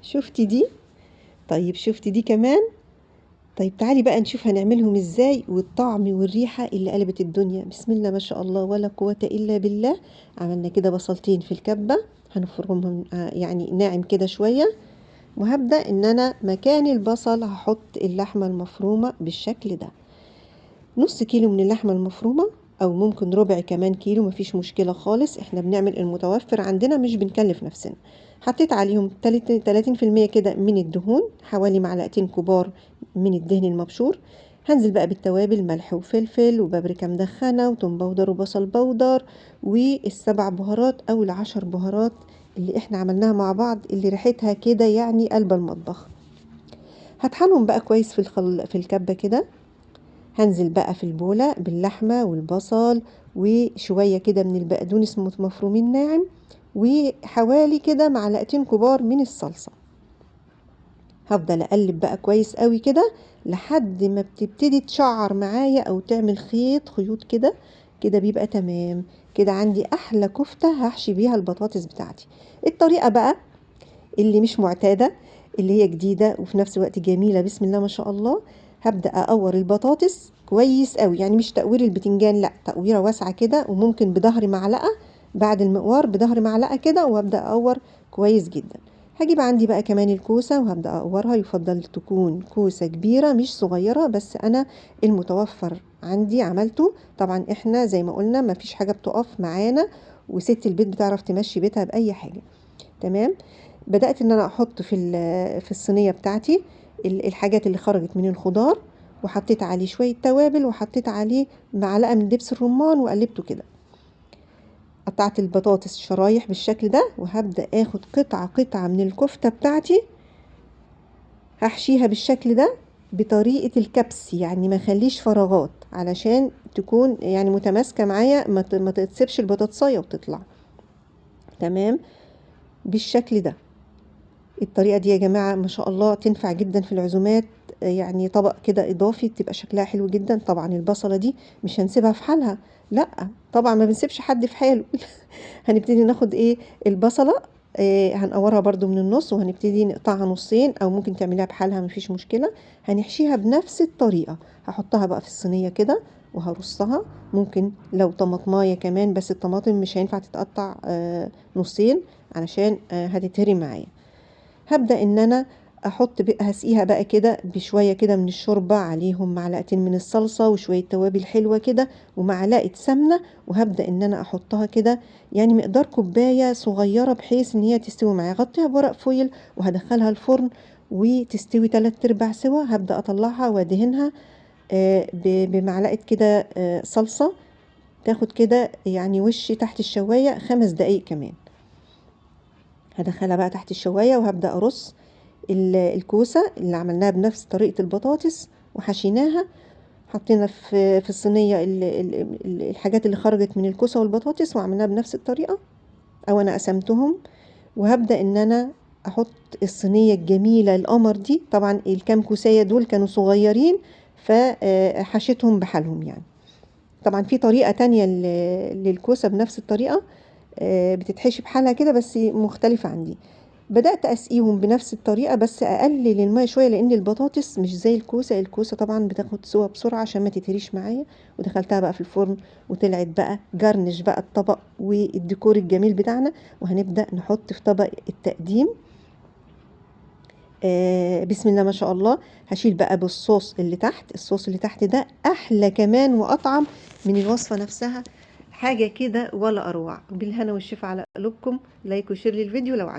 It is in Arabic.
شفتي دي؟ طيب شفتي دي كمان؟ طيب تعالي بقى نشوف هنعملهم ازاي، والطعم والريحة اللي قلبت الدنيا. بسم الله ما شاء الله ولا قوة الا بالله. عملنا كده بصلتين في الكبة، هنفرمهم يعني ناعم كده شوية. وهبدأ ان انا مكان البصل هحط اللحمة المفرومة بالشكل ده. نص كيلو من اللحمة المفرومة، او ممكن ربع كمان كيلو، مفيش مشكلة خالص. احنا بنعمل المتوفر عندنا، مش بنكلف نفسنا. حطيت عليهم 30% كده من الدهون، حوالي معلقتين كبار من الدهن المبشور. هنزل بقى بالتوابل، ملح وفلفل وبابريكا مدخنة وتوم بودر وبصل بودر والسبع بهارات او العشر بهارات اللي احنا عملناها مع بعض، اللي ريحتها كده يعني قلب المطبخ. هطحنهم بقى كويس في الكبة كده. هنزل بقى في البولة باللحمة والبصل وشوية كده من البقدونس مفرومين ناعم، وحوالي كده معلقتين كبار من الصلصة. هفضل اقلب بقى كويس قوي كده لحد ما بتبتدي تشعر معايا او تعمل خيوط كده. كده بيبقى تمام. كده عندي احلى كفتة هحشي بيها البطاطس بتاعتي. الطريقة بقى اللي مش معتادة، اللي هي جديدة وفي نفس الوقت جميلة، بسم الله ما شاء الله. هبدأ أقور البطاطس كويس قوي، يعني مش تقوير البتنجان، لا، تقويرة واسعة كده، وممكن بظهر معلقة. بعد المقوار بظهر معلقة كده، وابدأ أقور كويس جدا. هجيب عندي بقى كمان الكوسة وهبدأ أقورها. يفضل تكون كوسة كبيرة مش صغيرة، بس أنا المتوفر عندي عملته. طبعا احنا زي ما قلنا ما فيش حاجة بتقف معانا، وست البيت بتعرف تمشي بيتها بأي حاجة. تمام. بدأت ان انا احط في الصينية بتاعتي الحاجات اللي خرجت من الخضار، وحطيت عليه شوية توابل، وحطيت عليه معلقة من دبس الرمان وقلبته كده. قطعت البطاطس شرايح بالشكل ده، وهبدأ اخد قطعة قطعة من الكفتة بتاعتي، هحشيها بالشكل ده بطريقة الكبس، يعني ما خليش فراغات علشان تكون يعني متماسكة معايا، ما تتسبش البطاطساية وتطلع. تمام بالشكل ده. الطريقة دي يا جماعة ما شاء الله تنفع جدا في العزومات، يعني طبق كده اضافي تبقى شكلها حلو جدا. طبعا البصلة دي مش هنسيبها في حالها، لا طبعا ما بنسيبش حد في حاله. هنبتدي ناخد ايه البصلة، هنقورها برضو من النص، وهنبتدي نقطعها نصين، او ممكن تعمليها بحالها مفيش مشكلة. هنحشيها بنفس الطريقة. هحطها بقى في الصينية كده وهرصها. ممكن لو طماطمايه كمان، بس الطماطم مش هينفع تتقطع نصين علشان هتتهري معايا. هبدأ ان انا احط بقى، هسقيها بقى كده بشوية كده من الشوربة، عليهم معلقتين من الصلصة وشوية توابل حلوة كده ومعلقة سمنة. وهبدأ ان انا احطها كده يعني مقدار كوباية صغيرة، بحيث ان هي تستوي معايا. غطيها بورق فويل وهدخلها الفرن وتستوي 3/4 سوا. هبدأ اطلعها وادهنها بمعلقة كده صلصة، تاخد كده يعني وش تحت الشواية 5 دقايق كمان. هدخلها بقى تحت الشواية، وهبدأ أرص الكوسة اللي عملناها بنفس طريقة البطاطس وحشيناها. حطينا في الصينية الحاجات اللي خرجت من الكوسة والبطاطس، وعملناها بنفس الطريقة، أو أنا قسمتهم. وهبدأ إن أنا أحط الصينية الجميلة القمر دي. طبعا الكام كوساية دول كانوا صغيرين، فحشيتهم بحالهم يعني. طبعا في طريقة تانية للكوسة بنفس الطريقة، بتتحشي بحالها كده بس مختلفة عندي. بدأت أسقيهم بنفس الطريقة، بس أقلل الماء شوية، لأن البطاطس مش زي الكوسة. الكوسة طبعا بتاخد سوا بسرعة عشان ما تتهريش معايا. ودخلتها بقى في الفرن، وطلعت بقى جرنش بقى الطبق والديكور الجميل بتاعنا. وهنبدأ نحط في طبق التقديم. بسم الله ما شاء الله. هشيل بقى بالصوص اللي تحت. الصوص اللي تحت ده أحلى كمان وأطعم من الوصفة نفسها، حاجة كده ولا أروع. بالهنا والشفا على قلوبكم. لايك وشير للفيديو لو عجبكم.